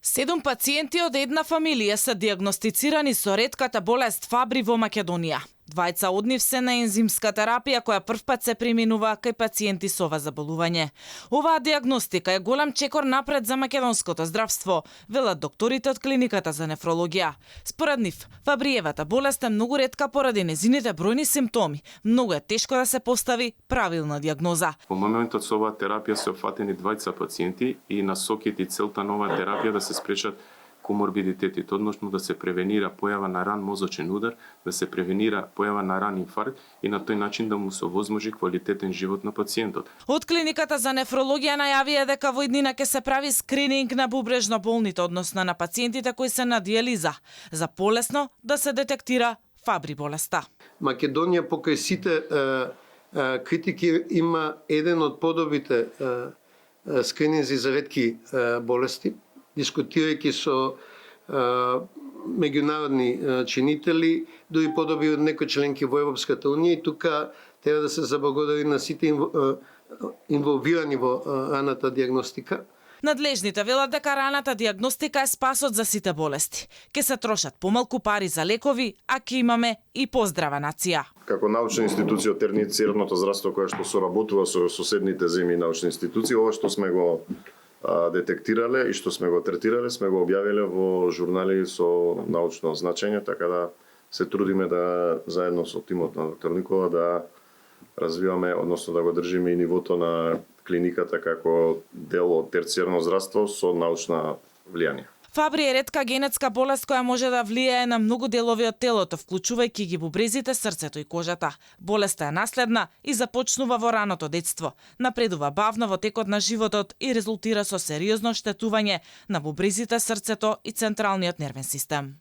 7 пациенти од една фамилија се диагностицирани со ретката болест Фабри во Македонија. Двајца од нив се на ензимска терапија која првпат се применува кај пациенти со ова заболување. Оваа диагностика е голем чекор напред за македонското здравство, велат докторите од клиниката за нефрологија. Според нив, Фабриевата болест е многу ретка поради незините бројни симптоми. Многу е тешко да се постави правилна диагноза. Во моментот со оваа терапија се опфатени двајца пациенти и насоките и целта на оваа терапија да се спречат коморбидитетите, односно да се превенира појава на ран мозочен удар, да се превенира појава на ран инфаркт и на тој начин да му се овозможи квалитетен живот на пациентот. Од клиниката за нефрологија најавија дека во иднина ќе се прави скрининг на бубрежно болните, односно на пациентите кои се на диализа, за полесно да се детектира Фабри болеста. Македонија покрај сите критики има еден од подобрите скрининзи за ретки болести, дискутирајќи со меѓународни чинители, дури подобри од некои членки во Европската Унија, и тука треба да се заблагодари на сите инволвирани во раната диагностика. Надлежните велат дека раната диагностика е спасот за сите болести. Ке се трошат помалку пари за лекови, а ке имаме и поздрава нација. Како научна институција терцијарното здравство која што соработува со соседните земји и научни институции, ова што сме го детектирале и што сме го третирале, сме го објавиле во журнали со научно значење, така да се трудиме да заедно со тимот на доктор Никола да развиваме, односно да го држиме и нивото на клиниката како дел од терцијарно здравство со научна влијание. Фабри е ретка генетска болест која може да влијае на многу делови од телото, вклучувајќи ги бубрезите, срцето и кожата. Болеста е наследна и започнува во раното детство. Напредува бавно во текот на животот и резултира со сериозно штетување на бубрезите, срцето и централниот нервен систем.